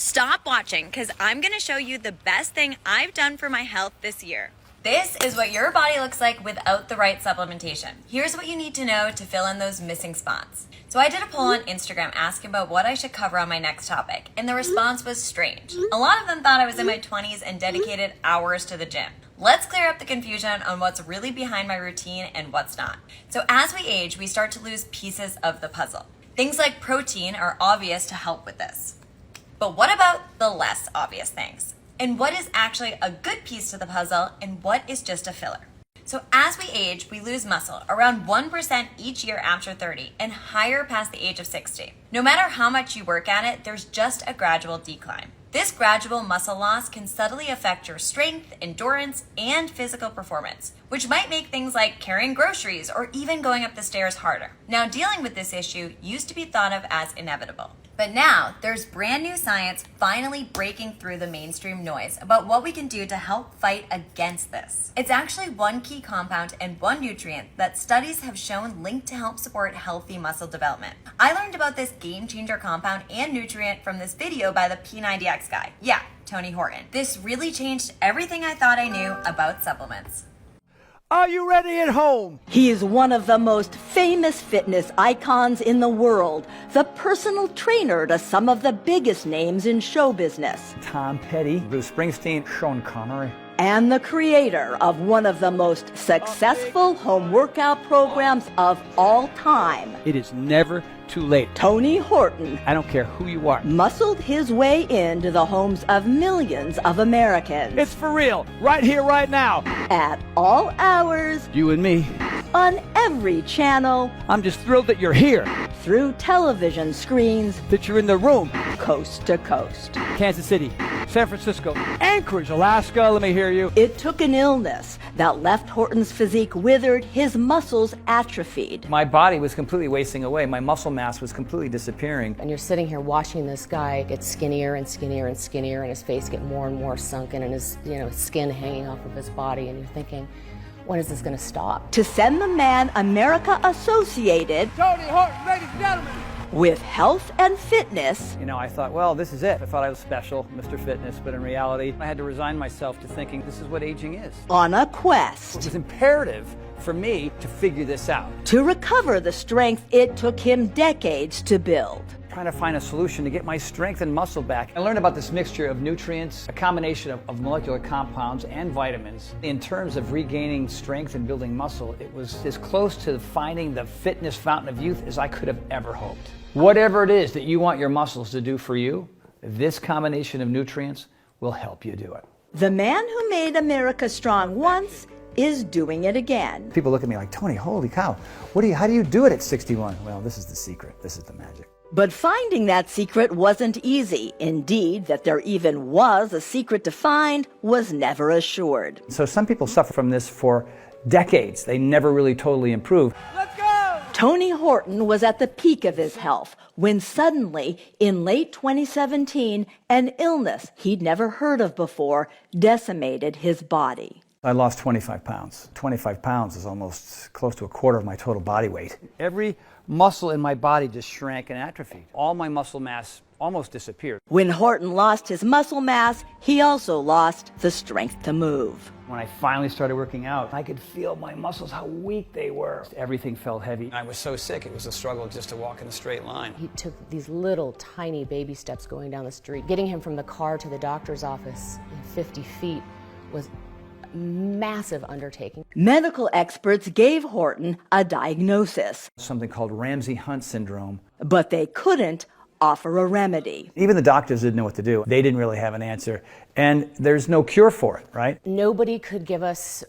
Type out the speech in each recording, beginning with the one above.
Stop watching because I'm going to show you the best thing I've done for my health this year. This is what your body looks like without the right supplementation. Here's what you need to know to fill in those missing spots. So I did a poll on Instagram asking about what I should cover on my next topic, and the response was strange. A lot of them thought I was in my 20s and dedicated hours to the gym. Let's clear up the confusion on what's really behind my routine and what's not. So as we age, we start to lose pieces of the puzzle. Things like protein are obvious to help with this. But what about the less obvious things? And what is actually a good piece to the puzzle and what is just a filler? So as we age, we lose muscle around 1% each year after 30 and higher past the age of 60. No matter how much you work at it, there's just a gradual decline. This gradual muscle loss can subtly affect your strength, endurance, and physical performance, which might make things like carrying groceries or even going up the stairs harder. Now, dealing with this issue used to be thought of as inevitable. But now, there's brand new science finally breaking through the mainstream noise about what we can do to help fight against this. It's actually one key compound and one nutrient that studies have shown linked to help support healthy muscle development. I learned about this game-changer compound and nutrient from this video by the P90X guy. Yeah, Tony Horton. This really changed everything I thought I knew about supplements. Are you ready at home? He is one of the most famous fitness icons in the world, the personal trainer to some of the biggest names in show business, Tom Petty, Bruce Springsteen, Sean Connery. and the creator of one of the most successful home workout programs of all time. It is never too late. Tony Horton I don't care who you are. muscled his way into the homes of millions of Americans It's for real, right here, right now. at all hours, You and me. on every channel, I'm just thrilled that you're here, through television screens, that you're in the room. coast to coast. Kansas City, San Francisco, Anchorage, Alaska, let me hear you. It took an illness that left Horton's physique withered, his muscles atrophied. My body was completely wasting away. My muscle mass was completely disappearing. And you're sitting here watching this guy get skinnier and skinnier and skinnier, and his face get more and more sunken, and his skin hanging off of his body, and you're thinking, when is this going to stop? To send the man America associated Tony Horton, ladies and gentlemen. with health and fitness, I thought, well, this is it. I thought I was special, Mr. Fitness, but in reality, I had to resign myself to thinking this is what aging is. on a It quest was imperative for me to figure this out. to recover the strength it took him decades to build. Trying to find a solution to get my strength and muscle back. I learned about this mixture of nutrients, a combination of molecular compounds and vitamins. In terms of regaining strength and building muscle, it was as close to finding the fitness fountain of youth as I could have ever hoped. Whatever it is that you want your muscles to do for you, this combination of nutrients will help you do it. The man who made America strong once is doing it again. People look at me like, Tony, holy cow, how do you do it at 61? Well, this is the secret. This is the magic. But finding that secret wasn't easy. Indeed, that there even was a secret to find was never assured. So some people suffer from this for decades. They never really totally improve. Let's go! Tony Horton was at the peak of his health when suddenly, in late 2017, an illness he'd never heard of before decimated his body. I lost 25 pounds. 25 pounds is almost close to a quarter of my total body weight. Every muscle in my body just shrank and atrophied. All my muscle mass almost disappeared. When Horton lost his muscle mass, he also lost the strength to move. When I finally started working out, I could feel my muscles, how weak they were. Everything felt heavy. I was so sick, it was a struggle just to walk in a straight line. He took these little tiny baby steps going down the street. Getting him from the car to the doctor's office in 50 feet was massive undertaking. Medical experts gave Horton a diagnosis, Something called Ramsay-Hunt syndrome. but they couldn't offer a remedy. Even the doctors didn't know what to do. They didn't really have an answer. And there's no cure for it, right? Nobody could give us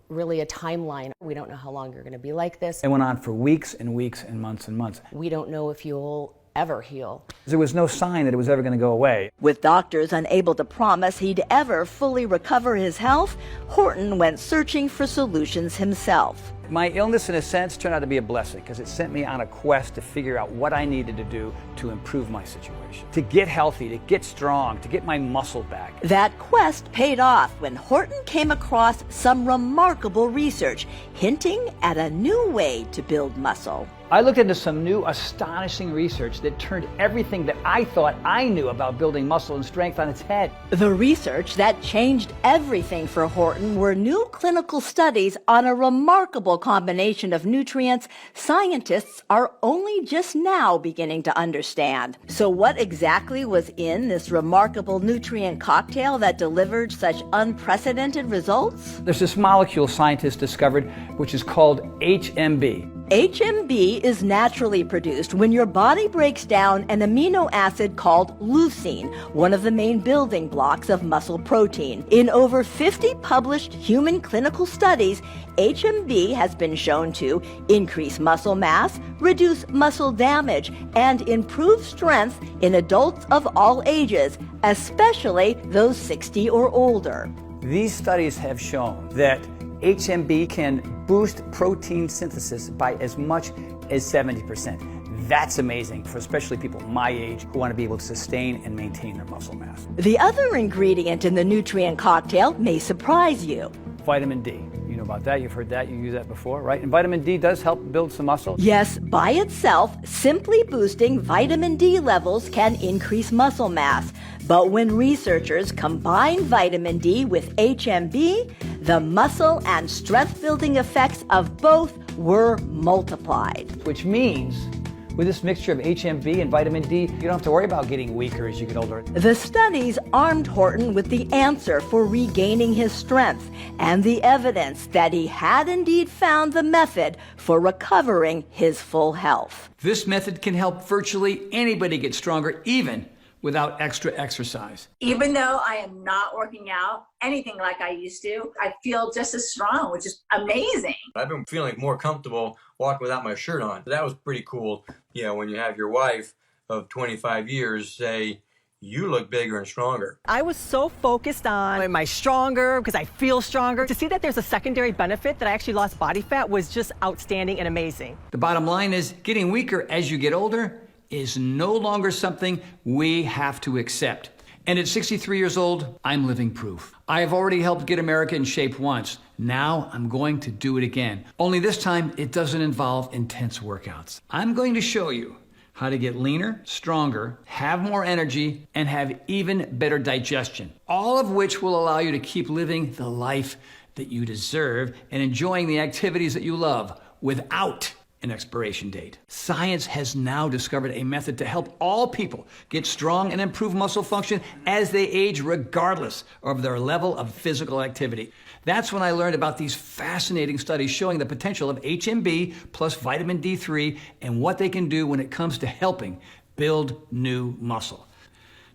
really a timeline. We don't know how long you're going to be like this. It went on for weeks and weeks and months and months. We don't know if you'll ever heal. There was no sign that it was ever going to go away. With doctors unable to promise he'd ever fully recover his health, Horton went searching for solutions himself. My illness, in a sense, turned out to be a blessing because it sent me on a quest to figure out what I needed to do to improve my situation, to get healthy, to get strong, to get my muscle back. That quest paid off when Horton came across some remarkable research hinting at a new way to build muscle. I looked into some new astonishing research that turned everything that I thought I knew about building muscle and strength on its head. The research that changed everything for Horton were new clinical studies on a remarkable combination of nutrients scientists are only just now beginning to understand. So what exactly was in this remarkable nutrient cocktail that delivered such unprecedented results? There's this molecule scientists discovered which is called HMB. HMB is naturally produced when your body breaks down an amino acid called leucine, one of the main building blocks of muscle protein. In over 50 published human clinical studies, HMB has been shown to increase muscle mass, reduce muscle damage, and improve strength in adults of all ages, especially those 60 or older. These studies have shown that HMB can boost protein synthesis by as much as 70%. That's amazing for especially people my age who want to be able to sustain and maintain their muscle mass. The other ingredient in the nutrient cocktail may surprise you. Vitamin D. You know about that, you've heard that, you used that before, right? And vitamin D does help build some muscle. Yes, by itself, simply boosting vitamin D levels can increase muscle mass. But when researchers combine vitamin D with HMB, the muscle and strength-building effects of both were multiplied. Which means, with this mixture of HMB and vitamin D, you don't have to worry about getting weaker as you get older. The studies armed Horton with the answer for regaining his strength and the evidence that he had indeed found the method for recovering his full health. This method can help virtually anybody get stronger, even without extra exercise. Even though I am not working out anything like I used to, I feel just as strong, which is amazing. I've been feeling more comfortable walking without my shirt on. That was pretty cool. You know, when you have your wife of 25 years say, you look bigger and stronger. I was so focused on, am I stronger because I feel stronger? To see that there's a secondary benefit that I actually lost body fat was just outstanding and amazing. The bottom line is getting weaker as you get older is no longer something we have to accept. And at 63 years old, I'm living proof. I have already helped get America in shape once. Now I'm going to do it again. Only this time, it doesn't involve intense workouts. I'm going to show you how to get leaner, stronger, have more energy, and have even better digestion. All of which will allow you to keep living the life that you deserve and enjoying the activities that you love without an expiration date. Science has now discovered a method to help all people get strong and improve muscle function as they age, regardless of their level of physical activity. That's when I learned about these fascinating studies showing the potential of HMB plus vitamin D3 and what they can do when it comes to helping build new muscle.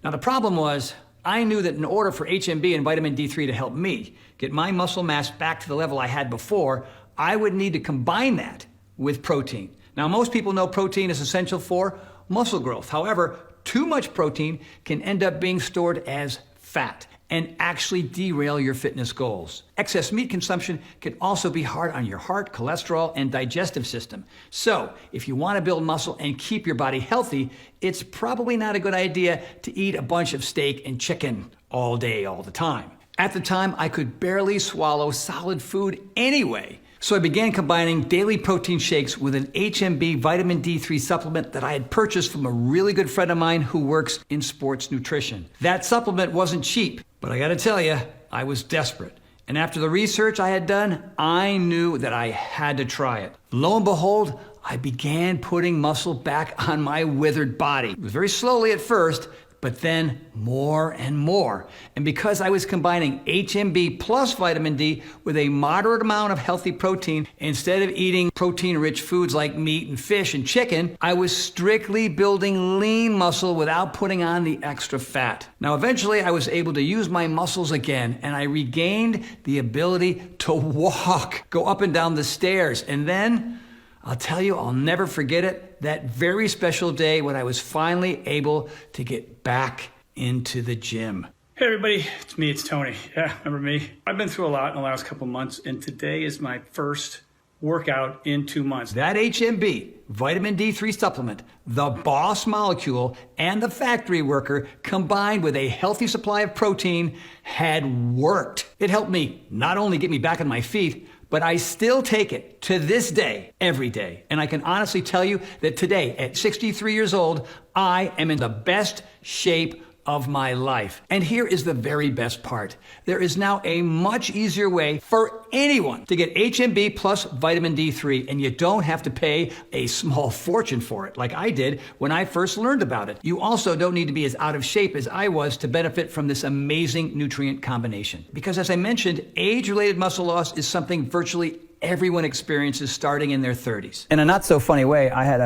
Now, the problem was, I knew that in order for HMB and vitamin D3 to help me get my muscle mass back to the level I had before, I would need to combine that with protein. Now, most people know protein is essential for muscle growth. However, too much protein can end up being stored as fat and actually derail your fitness goals. Excess meat consumption can also be hard on your heart, cholesterol, and digestive system. So, if you want to build muscle and keep your body healthy, it's probably not a good idea to eat a bunch of steak and chicken all day, all the time. At the time, I could barely swallow solid food anyway. So I began combining daily protein shakes with an HMB vitamin D3 supplement that I had purchased from a really good friend of mine who works in sports nutrition. That supplement wasn't cheap, but I gotta tell you, I was desperate. And after the research I had done, I knew that I had to try it. Lo and behold, I began putting muscle back on my withered body. It was very slowly at first, but then more and more. And because I was combining HMB plus vitamin D with a moderate amount of healthy protein, instead of eating protein-rich foods like meat and fish and chicken, I was strictly building lean muscle without putting on the extra fat. Now, eventually I was able to use my muscles again, and I regained the ability to walk, go up and down the stairs, and then I'll tell you, I'll never forget it, that very special day when I was finally able to get back into the gym. Hey everybody, it's Tony. Yeah, remember me? I've been through a lot in the last couple months, and today is my first workout in 2 months. That HMB, vitamin D3 supplement, the boss molecule, and the factory worker combined with a healthy supply of protein had worked. It helped me not only get me back on my feet, but I still take it to this day, every day. And I can honestly tell you that today, at 63 years old, I am in the best shape of my life. And here is the very best part. There is now a much easier way for anyone to get HMB plus vitamin D3, and you don't have to pay a small fortune for it, like I did when I first learned about it. You also don't need to be as out of shape as I was to benefit from this amazing nutrient combination. Because as I mentioned, age-related muscle loss is something virtually everyone experiences starting in their 30s. In a not so funny way, I had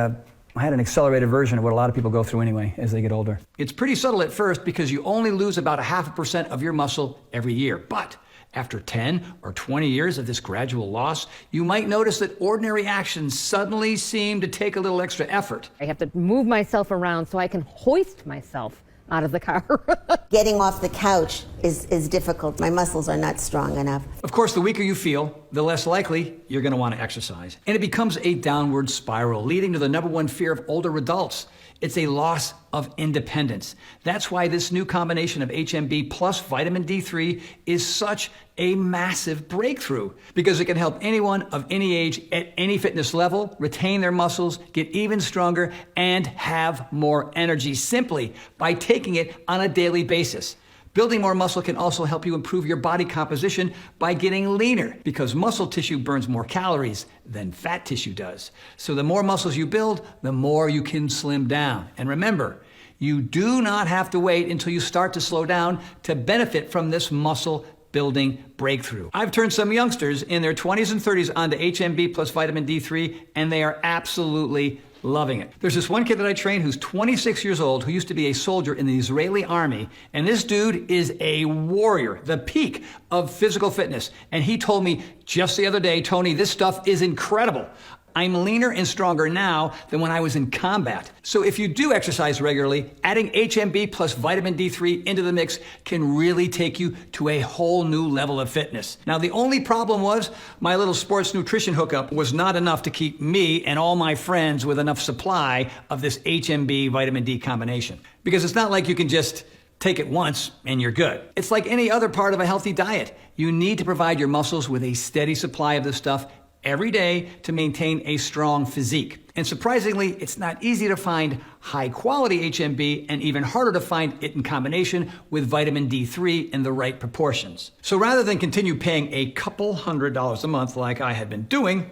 an accelerated version of what a lot of people go through anyway as they get older. It's pretty subtle at first because you only lose about 0.5% of your muscle every year. But after 10 or 20 years of this gradual loss, you might notice that ordinary actions suddenly seem to take a little extra effort. I have to move myself around so I can hoist myself out of the car. Getting off the couch is difficult. My muscles are not strong enough. Of course, the weaker you feel, the less likely you're going to want to exercise. And it becomes a downward spiral, leading to the #1 fear of older adults. It's a loss of independence. That's why this new combination of HMB plus vitamin D3 is such a massive breakthrough, because it can help anyone of any age at any fitness level retain their muscles, get even stronger, and have more energy simply by taking it on a daily basis. Building more muscle can also help you improve your body composition by getting leaner, because muscle tissue burns more calories than fat tissue does. So the more muscles you build, the more you can slim down. And remember, you do not have to wait until you start to slow down to benefit from this muscle building breakthrough. I've turned some youngsters in their 20s and 30s onto HMB plus vitamin D3, and they are absolutely loving it. There's this one kid that I train who's 26 years old, who used to be a soldier in the Israeli army, and this dude is a warrior, the peak of physical fitness. And he told me just the other day, Tony, this stuff is incredible. I'm leaner and stronger now than when I was in combat. So if you do exercise regularly, adding HMB plus vitamin D3 into the mix can really take you to a whole new level of fitness. Now, the only problem was my little sports nutrition hookup was not enough to keep me and all my friends with enough supply of this HMB vitamin D combination. Because it's not like you can just take it once and you're good. It's like any other part of a healthy diet. You need to provide your muscles with a steady supply of this stuff every day to maintain a strong physique. And surprisingly, it's not easy to find high-quality HMB, and even harder to find it in combination with vitamin D3 in the right proportions. So rather than continue paying a couple $100s a month like I had been doing,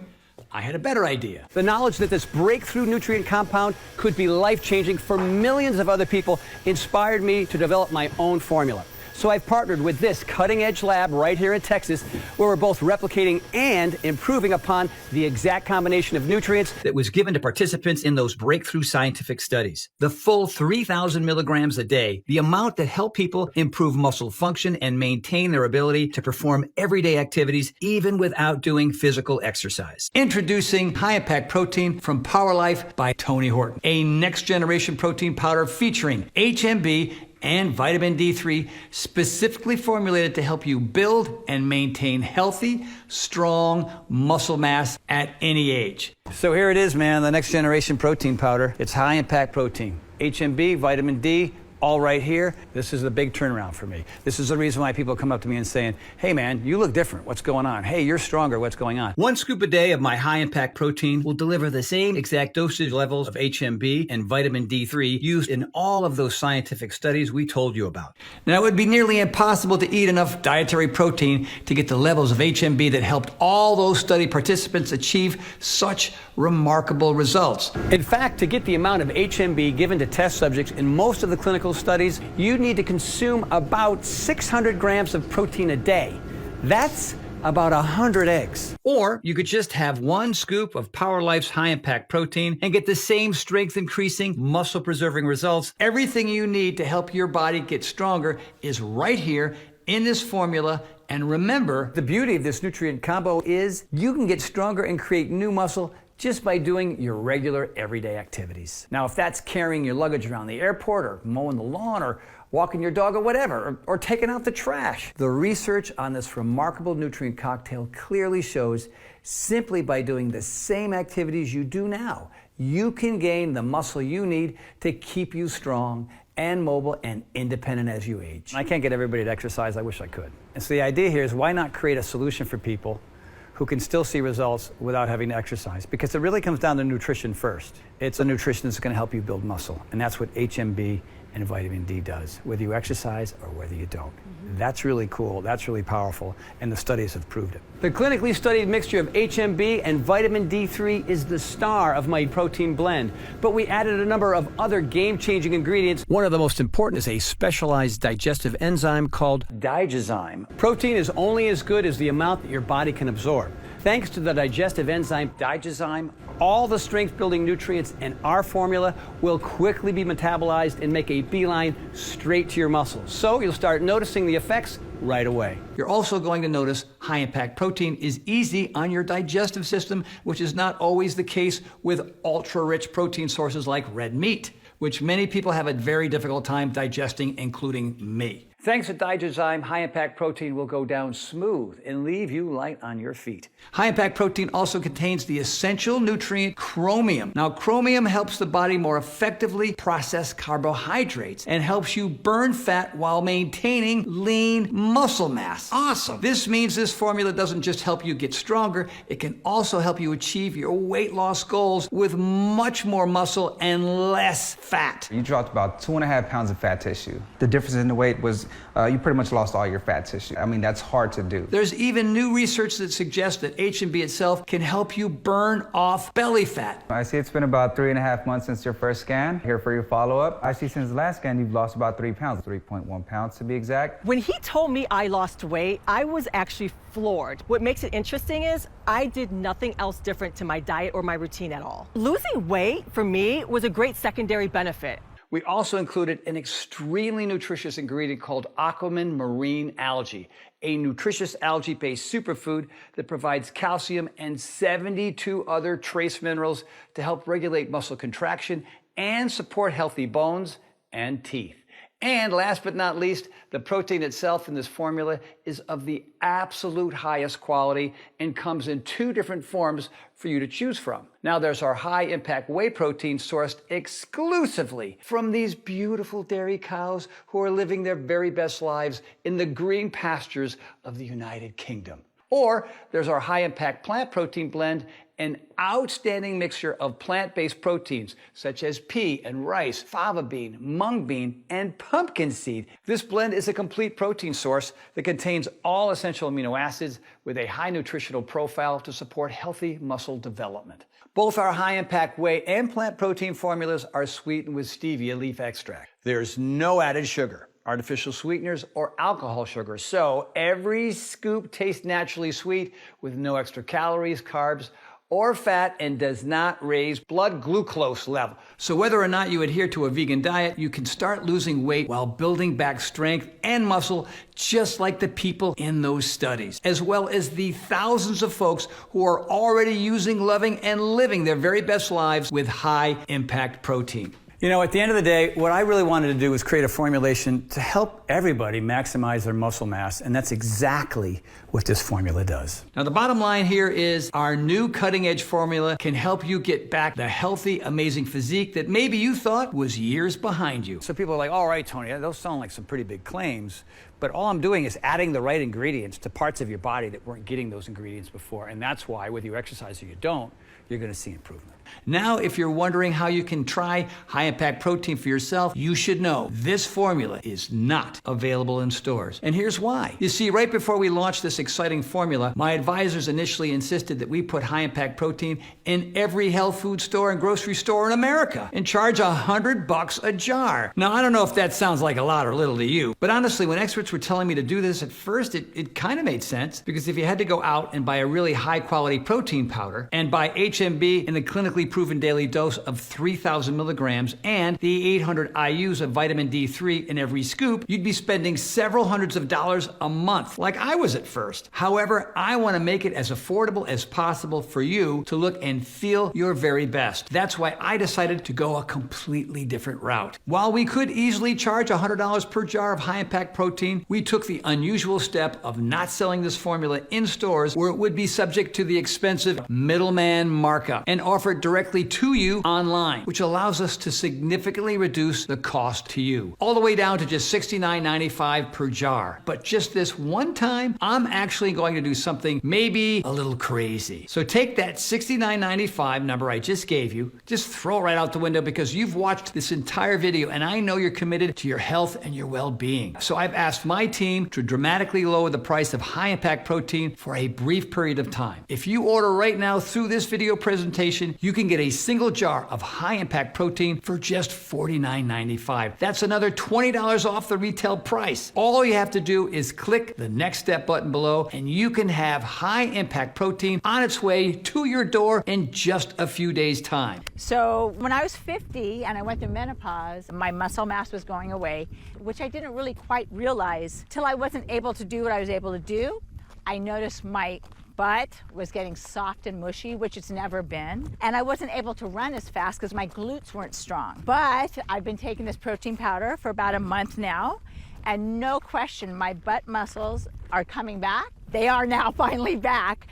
I had a better idea. The knowledge that this breakthrough nutrient compound could be life-changing for millions of other people inspired me to develop my own formula. So I've partnered with this cutting-edge lab right here in Texas, where we're both replicating and improving upon the exact combination of nutrients that was given to participants in those breakthrough scientific studies. The full 3,000 milligrams a day, the amount that helped people improve muscle function and maintain their ability to perform everyday activities even without doing physical exercise. Introducing High Impact Protein from Power Life by Tony Horton, a next-generation protein powder featuring HMB and vitamin D3, specifically formulated to help you build and maintain healthy, strong muscle mass at any age. So here it is, man, the next generation protein powder. It's high impact protein. HMB, vitamin D, all right here. This is a big turnaround for me. This is the reason why people come up to me and saying, hey man, you look different. What's going on? Hey, you're stronger. What's going on? 1 scoop a day of my high impact protein will deliver the same exact dosage levels of HMB and vitamin D3 used in all of those scientific studies we told you about. Now, it would be nearly impossible to eat enough dietary protein to get the levels of HMB that helped all those study participants achieve such remarkable results. In fact, to get the amount of HMB given to test subjects in most of the clinical studies, you need to consume about 600 grams of protein a day. That's about 100 eggs. Or you could just have 1 scoop of Power Life's high impact protein and get the same strength increasing, muscle preserving results. Everything you need to help your body get stronger is right here in this formula. And remember, the beauty of this nutrient combo is you can get stronger and create new muscle just by doing your regular everyday activities. Now, if that's carrying your luggage around the airport, or mowing the lawn, or walking your dog, or whatever, or taking out the trash, the research on this remarkable nutrient cocktail clearly shows simply by doing the same activities you do now, you can gain the muscle you need to keep you strong and mobile and independent as you age. I can't get everybody to exercise. I wish I could. And so the idea here is, why not create a solution for people who can still see results without having to exercise, because it really comes down to nutrition first. It's a nutrition that's going to help you build muscle, and that's what HMB and vitamin D does, whether you exercise or whether you don't. That's really cool, that's really powerful, and the studies have proved it. The clinically studied mixture of HMB and vitamin D3 is the star of my protein blend, but we added a number of other game-changing ingredients. One of the most important is a specialized digestive enzyme called digozyme. Protein is only as good as the amount that your body can absorb. Thanks to the digestive enzyme digozyme, all the strength-building nutrients in our formula will quickly be metabolized and make a beeline straight to your muscles. So you'll start noticing the effects right away. You're also going to notice high-impact protein is easy on your digestive system, which is not always the case with ultra-rich protein sources like red meat, which many people have a very difficult time digesting, including me. Thanks to digozyme, high-impact protein will go down smooth and leave you light on your feet. High-impact protein also contains the essential nutrient chromium. Now, chromium helps the body more effectively process carbohydrates and helps you burn fat while maintaining lean muscle mass. Awesome! This means this formula doesn't just help you get stronger, it can also help you achieve your weight loss goals with much more muscle and less fat. You dropped about 2.5 pounds of fat tissue. The difference in the weight was you pretty much lost all your fat tissue. I mean, that's hard to do. There's even new research that suggests that HMB itself can help you burn off belly fat. I see it's been about 3.5 months since your first scan. Here for your follow-up. I see since the last scan you've lost about 3 pounds, 3.1 pounds to be exact. When he told me I lost weight, I was actually floored. What makes it interesting is I did nothing else different to my diet or my routine at all. Losing weight, for me, was a great secondary benefit. We also included an extremely nutritious ingredient called Aquaman marine algae, a nutritious algae-based superfood that provides calcium and 72 other trace minerals to help regulate muscle contraction and support healthy bones and teeth. And last but not least, the protein itself in this formula is of the absolute highest quality and comes in 2 different forms for you to choose from. Now there's our high-impact whey protein sourced exclusively from these beautiful dairy cows who are living their very best lives in the green pastures of the United Kingdom. Or there's our high-impact plant protein blend, an outstanding mixture of plant-based proteins such as pea and rice, fava bean, mung bean, and pumpkin seed. This blend is a complete protein source that contains all essential amino acids with a high nutritional profile to support healthy muscle development. Both our high-impact whey and plant protein formulas are sweetened with stevia leaf extract. There's no added sugar, artificial sweeteners, or alcohol sugar, so every scoop tastes naturally sweet with no extra calories, carbs, or fat, and does not raise blood glucose level. So whether or not you adhere to a vegan diet, you can start losing weight while building back strength and muscle, just like the people in those studies, as well as the thousands of folks who are already using, loving, and living their very best lives with high-impact protein. You know, at the end of the day, what I really wanted to do was create a formulation to help everybody maximize their muscle mass, and that's exactly what this formula does. Now, the bottom line here is our new cutting-edge formula can help you get back the healthy, amazing physique that maybe you thought was years behind you. So people are like, all right, Tony, those sound like some pretty big claims, but all I'm doing is adding the right ingredients to parts of your body that weren't getting those ingredients before, and that's why, whether you exercise or you don't, you're going to see improvement. Now, if you're wondering how you can try high-impact protein for yourself, you should know this formula is not available in stores. And here's why. You see, right before we launched this exciting formula, my advisors initially insisted that we put high-impact protein in every health food store and grocery store in America and charge $100 a jar. Now, I don't know if that sounds like a lot or little to you, but honestly, when experts were telling me to do this at first, it kind of made sense, because if you had to go out and buy a really high-quality protein powder and buy HMB in the clinically proven daily dose of 3,000 milligrams and the 800 IUs of vitamin D3 in every scoop, you'd be spending several hundreds of dollars a month, like I was at first. However, I want to make it as affordable as possible for you to look and feel your very best. That's why I decided to go a completely different route. While we could easily charge $100 per jar of high-impact protein, we took the unusual step of not selling this formula in stores where it would be subject to the expensive middleman marketing markup and offer it directly to you online, which allows us to significantly reduce the cost to you, all the way down to just $69.95 per jar. But just this one time, I'm actually going to do something maybe a little crazy. So take that $69.95 number I just gave you, just throw it right out the window because you've watched this entire video and I know you're committed to your health and your well-being. So I've asked my team to dramatically lower the price of high-impact protein for a brief period of time. If you order right now through this video presentation, you can get a single jar of high-impact protein for just $49.95. That's another $20 off the retail price. All you have to do is click the next step button below and you can have high-impact protein on its way to your door in just a few days' time. So when I was 50 and I went through menopause, my muscle mass was going away, which I didn't really quite realize till I wasn't able to do what I was able to do. I noticed my butt was getting soft and mushy, which it's never been. And I wasn't able to run as fast because my glutes weren't strong. But I've been taking this protein powder for about a month now, and no question, my butt muscles are coming back. They are now finally back,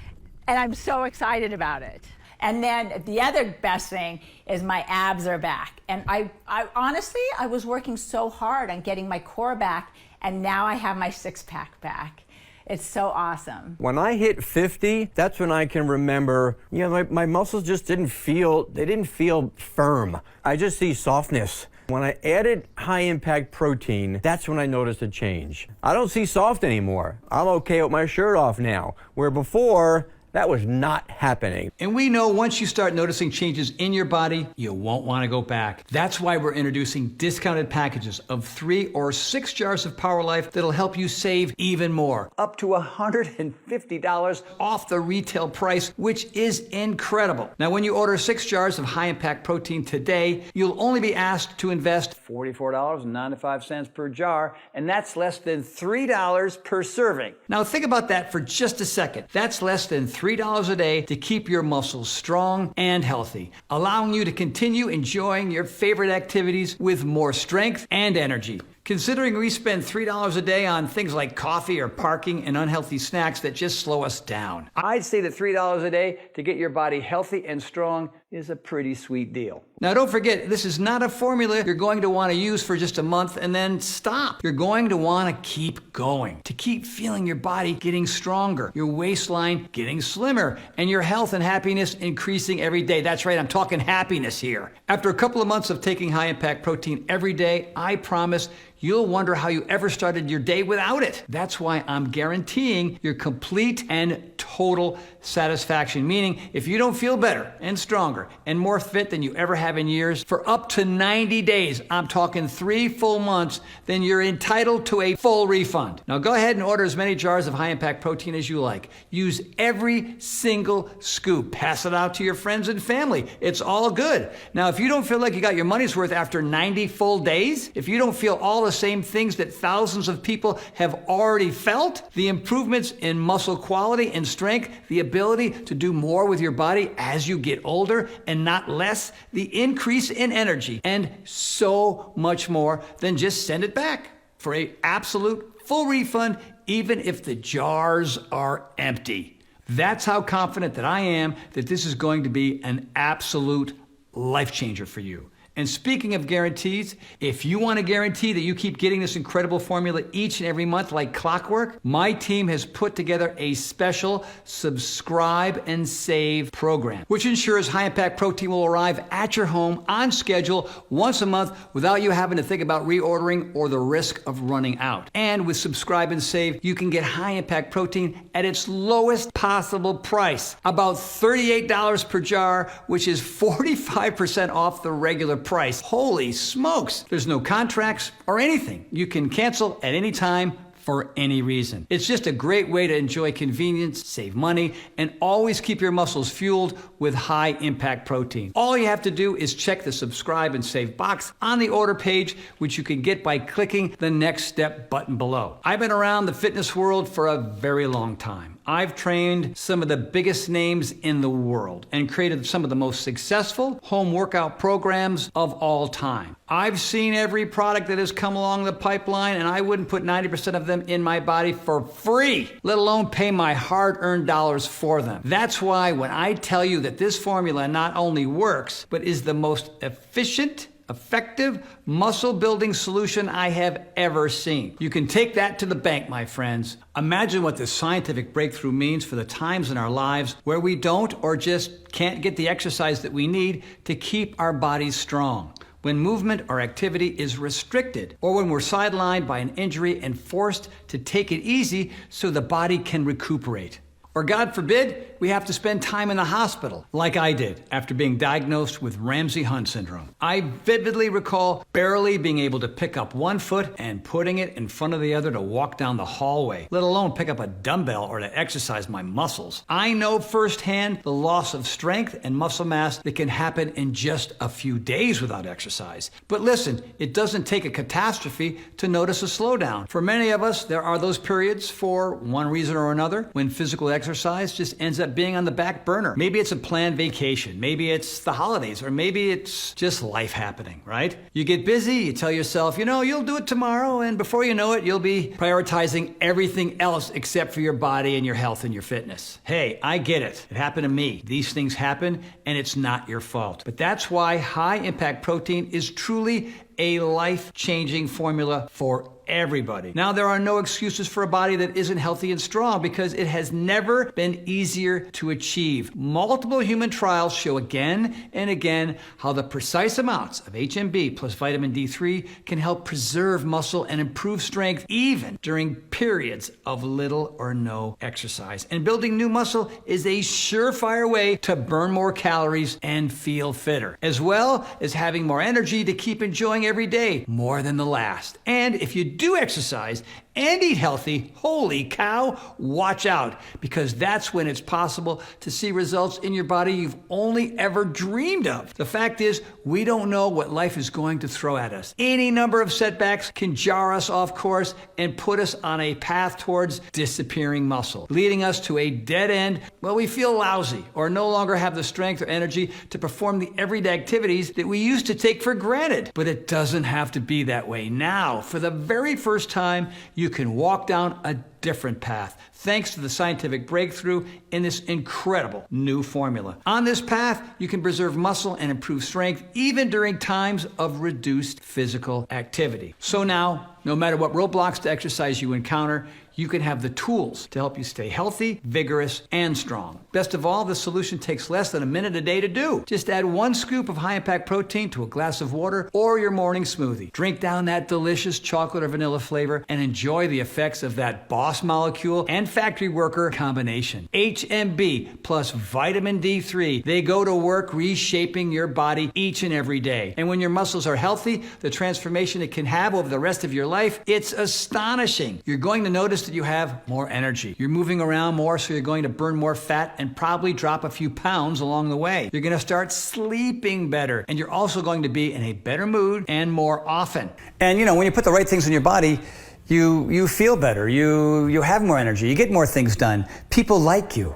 and I'm so excited about it. And then the other best thing is my abs are back. And I honestly, I was working so hard on getting my core back, and now I have my six-pack back. It's so awesome. When I hit 50, that's when I can remember, my muscles just didn't feel firm. I just see softness. When I added high-impact protein, that's when I noticed a change. I don't see soft anymore. I'm okay with my shirt off now, where before, that was not happening. And we know once you start noticing changes in your body, you won't want to go back. That's why we're introducing discounted packages of 3 or 6 jars of Power Life that'll help you save even more. Up to $150 off the retail price, which is incredible. Now, when you order 6 jars of high-impact protein today, you'll only be asked to invest $44.95 per jar, and that's less than $3 per serving. Now, think about that for just a second. That's less than $3 a day to keep your muscles strong and healthy, allowing you to continue enjoying your favorite activities with more strength and energy. Considering we spend $3 a day on things like coffee or parking and unhealthy snacks that just slow us down, I'd say that $3 a day to get your body healthy and strong is a pretty sweet deal. Now, don't forget, this is not a formula you're going to want to use for just a month and then stop. You're going to want to keep going, to keep feeling your body getting stronger, your waistline getting slimmer, and your health and happiness increasing every day. That's right, I'm talking happiness here. After a couple of months of taking high-impact protein every day, I promise you'll wonder how you ever started your day without it. That's why I'm guaranteeing your complete and total satisfaction, meaning if you don't feel better and stronger and more fit than you ever have in years for up to 90 days, I'm talking 3 full months, then you're entitled to a full refund. Now go ahead and order as many jars of high-impact protein as you like. Use every single scoop. Pass it out to your friends and family. It's all good. Now, if you don't feel like you got your money's worth after 90 full days, if you don't feel all the same things that thousands of people have already felt, the improvements in muscle quality and strength, the ability to do more with your body as you get older and not less, the increase in energy, and so much more, then just send it back for an absolute full refund, even if the jars are empty. That's how confident that I am that this is going to be an absolute life changer for you. And speaking of guarantees, if you want to guarantee that you keep getting this incredible formula each and every month like clockwork, my team has put together a special subscribe and save program, which ensures high-impact protein will arrive at your home on schedule once a month without you having to think about reordering or the risk of running out. And with subscribe and save, you can get high-impact protein at its lowest possible price, about $38 per jar, which is 45% off the regular price. Holy smokes! There's no contracts or anything. You can cancel at any time for any reason. It's just a great way to enjoy convenience, save money, and always keep your muscles fueled with high-impact protein. All you have to do is check the subscribe and save box on the order page, which you can get by clicking the next step button below. I've been around the fitness world for a very long time. I've trained some of the biggest names in the world and created some of the most successful home workout programs of all time. I've seen every product that has come along the pipeline, and I wouldn't put 90% of them in my body for free, let alone pay my hard-earned dollars for them. That's why when I tell you that this formula not only works, but is the most efficient, effective muscle building solution I have ever seen. You can take that to the bank, my friends. Imagine what this scientific breakthrough means for the times in our lives where we don't or just can't get the exercise that we need to keep our bodies strong. When movement or activity is restricted, or when we're sidelined by an injury and forced to take it easy so the body can recuperate. Or God forbid, we have to spend time in the hospital, like I did after being diagnosed with Ramsay-Hunt syndrome. I vividly recall barely being able to pick up one foot and putting it in front of the other to walk down the hallway, let alone pick up a dumbbell or to exercise my muscles. I know firsthand the loss of strength and muscle mass that can happen in just a few days without exercise. But listen, it doesn't take a catastrophe to notice a slowdown. For many of us, there are those periods, for one reason or another, when physical exercise just ends up being on the back burner. Maybe it's a planned vacation, maybe it's the holidays, or maybe it's just life happening, right? You get busy, you tell yourself, you'll do it tomorrow, and before you know it, you'll be prioritizing everything else except for your body and your health and your fitness. Hey, I get it. It happened to me. These things happen, and it's not your fault. But that's why high-impact protein is truly a life-changing formula for everybody. Now, there are no excuses for a body that isn't healthy and strong because it has never been easier to achieve. Multiple human trials show again and again how the precise amounts of HMB plus vitamin D3 can help preserve muscle and improve strength even during periods of little or no exercise. And building new muscle is a surefire way to burn more calories and feel fitter, as well as having more energy to keep enjoying every day more than the last. And if you do exercise and eat healthy, holy cow, watch out, because that's when it's possible to see results in your body you've only ever dreamed of. The fact is, we don't know what life is going to throw at us. Any number of setbacks can jar us off course and put us on a path towards disappearing muscle, leading us to a dead end where we feel lousy or no longer have the strength or energy to perform the everyday activities that we used to take for granted. But it doesn't have to be that way. Now, for the very first time, you can walk down a different path thanks to the scientific breakthrough in this incredible new formula. On this path, you can preserve muscle and improve strength even during times of reduced physical activity. So now, no matter what roadblocks to exercise you encounter, you can have the tools to help you stay healthy, vigorous, and strong. Best of all, this solution takes less than a minute a day to do. Just add 1 scoop of high-impact protein to a glass of water or your morning smoothie. Drink down that delicious chocolate or vanilla flavor and enjoy the effects of that boss molecule and factory worker combination. HMB plus vitamin D3. They go to work reshaping your body each and every day. And when your muscles are healthy, the transformation it can have over the rest of your life, it's astonishing. You're going to notice that you have more energy. You're moving around more, so you're going to burn more fat and probably drop a few pounds along the way. You're going to start sleeping better, and you're also going to be in a better mood and more often. And when you put the right things in your body, you feel better. You have more energy. You get more things done. People like you.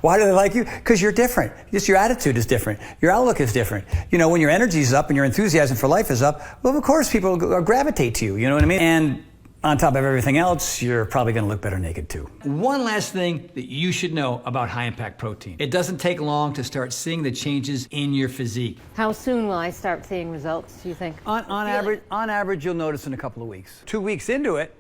Why do they like you? Because you're different. Just your attitude is different. Your outlook is different. When your energy's up and your enthusiasm for life is up, well, of course, people gravitate to you. You know what I mean? And on top of everything else, you're probably going to look better naked too. One last thing that you should know about high-impact protein. It doesn't take long to start seeing the changes in your physique. How soon will I start seeing results, do you think? On average, you'll notice in a couple of weeks. 2 weeks into it,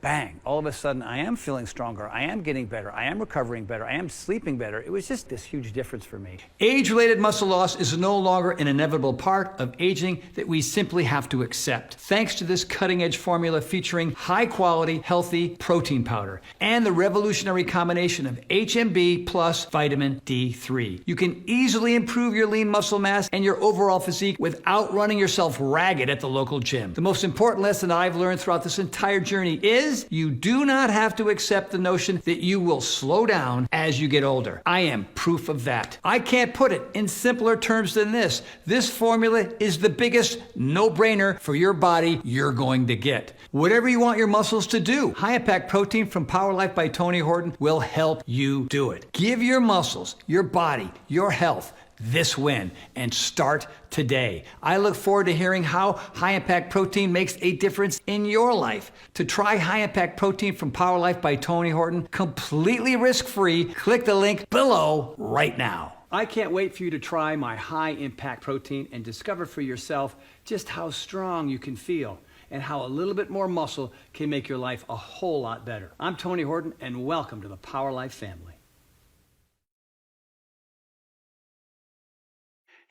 bang, all of a sudden I am feeling stronger, I am getting better, I am recovering better, I am sleeping better. It was just this huge difference for me. Age-related muscle loss is no longer an inevitable part of aging that we simply have to accept, thanks to this cutting-edge formula featuring high-quality, healthy protein powder and the revolutionary combination of HMB plus vitamin D3. You can easily improve your lean muscle mass and your overall physique without running yourself ragged at the local gym. The most important lesson I've learned throughout this entire journey is is, you do not have to accept the notion that you will slow down as you get older. I am proof of that. I can't put it in simpler terms than this. This formula is the biggest no-brainer for your body you're going to get. Whatever you want your muscles to do, high impact protein from Power Life by Tony Horton will help you do it. Give your muscles, your body, your health this win and start today. I look forward to hearing how high impact protein makes a difference in your life. To try high impact protein from Power Life by Tony Horton, completely risk-free, click the link below right now. I can't wait for you to try my high impact protein and discover for yourself just how strong you can feel and how a little bit more muscle can make your life a whole lot better. I'm Tony Horton, and welcome to the Power Life family.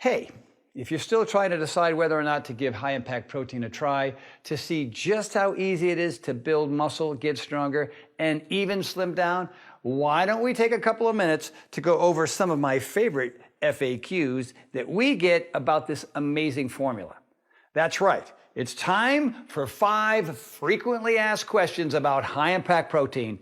Hey, if you're still trying to decide whether or not to give high impact protein a try to see just how easy it is to build muscle, get stronger, and even slim down, why don't we take a couple of minutes to go over some of my favorite FAQs that we get about this amazing formula. That's right. It's time for 5 frequently asked questions about high impact protein.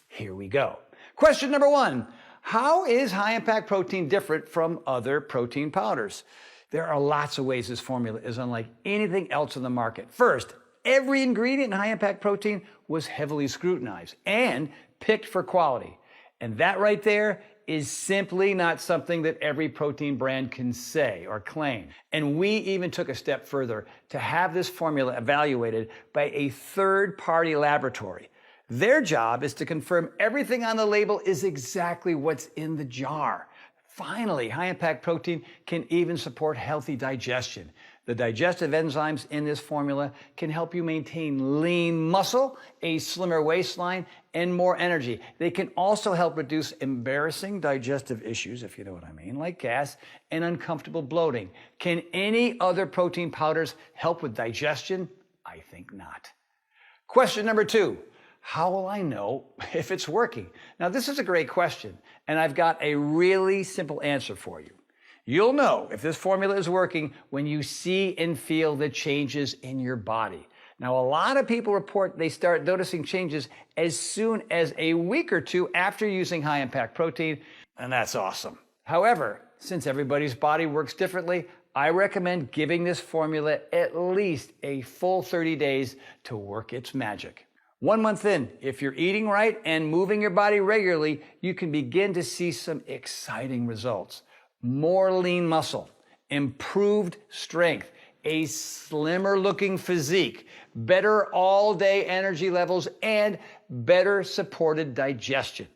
Here we go. Question number 1. How is high impact protein different from other protein powders? There are lots of ways this formula is unlike anything else in the market. First, every ingredient in high impact protein was heavily scrutinized and picked for quality. And that right there is simply not something that every protein brand can say or claim. And we even took a step further to have this formula evaluated by a third-party laboratory. Their job is to confirm everything on the label is exactly what's in the jar. Finally, high-impact protein can even support healthy digestion. The digestive enzymes in this formula can help you maintain lean muscle, a slimmer waistline, and more energy. They can also help reduce embarrassing digestive issues, if you know what I mean, like gas and uncomfortable bloating. Can any other protein powders help with digestion? I think not. Question number 2. How will I know if it's working? Now, this is a great question, and I've got a really simple answer for you. You'll know if this formula is working when you see and feel the changes in your body. Now, a lot of people report they start noticing changes as soon as a week or 2 after using high-impact protein, and that's awesome. However, since everybody's body works differently, I recommend giving this formula at least a full 30 days to work its magic. 1 month in, if you're eating right and moving your body regularly, you can begin to see some exciting results. More lean muscle, improved strength, a slimmer looking physique, better all-day energy levels, and better supported digestion.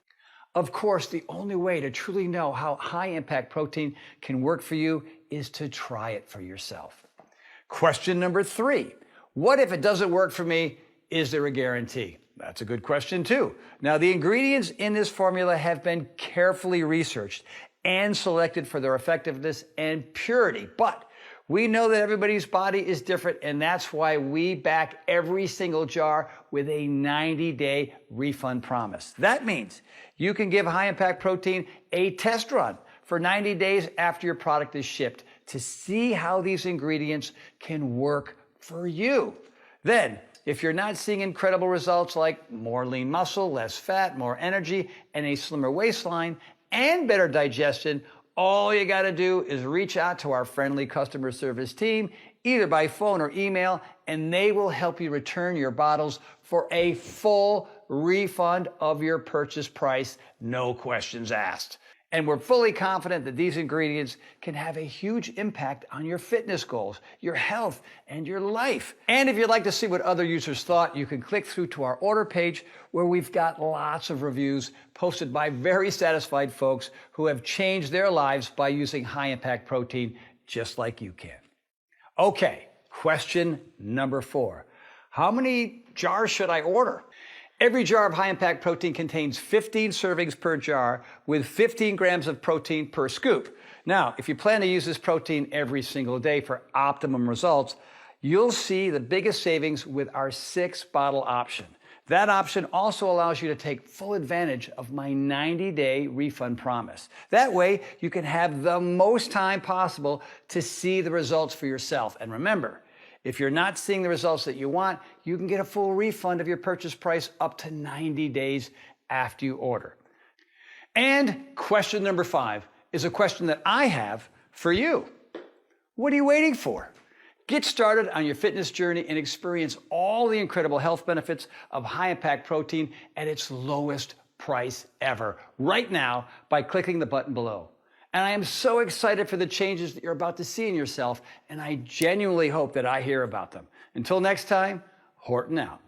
Of course, the only way to truly know how high-impact protein can work for you is to try it for yourself. Question number 3. What if it doesn't work for me? Is there a guarantee? That's a good question too. Now, the ingredients in this formula have been carefully researched and selected for their effectiveness and purity, but we know that everybody's body is different, and that's why we back every single jar with a 90-day refund promise. That means you can give high-impact protein a test run for 90 days after your product is shipped to see how these ingredients can work for you. Then, if you're not seeing incredible results like more lean muscle, less fat, more energy, and a slimmer waistline, and better digestion, all you got to do is reach out to our friendly customer service team, either by phone or email, and they will help you return your bottles for a full refund of your purchase price, no questions asked. And we're fully confident that these ingredients can have a huge impact on your fitness goals, your health, and your life. And if you'd like to see what other users thought, you can click through to our order page where we've got lots of reviews posted by very satisfied folks who have changed their lives by using high-impact protein just like you can. Okay, question number 4. How many jars should I order? Every jar of high-impact protein contains 15 servings per jar with 15 grams of protein per scoop. Now, if you plan to use this protein every single day for optimum results, you'll see the biggest savings with our 6-bottle option. That option also allows you to take full advantage of my 90-day refund promise. That way, you can have the most time possible to see the results for yourself. And remember, If you're not seeing the results that you want, you can get a full refund of your purchase price up to 90 days after you order. And question number 5 is a question that I have for you. What are you waiting for? Get started on your fitness journey and experience all the incredible health benefits of high-impact protein at its lowest price ever right now by clicking the button below. And I am so excited for the changes that you're about to see in yourself, and I genuinely hope that I hear about them. Until next time, Horton out.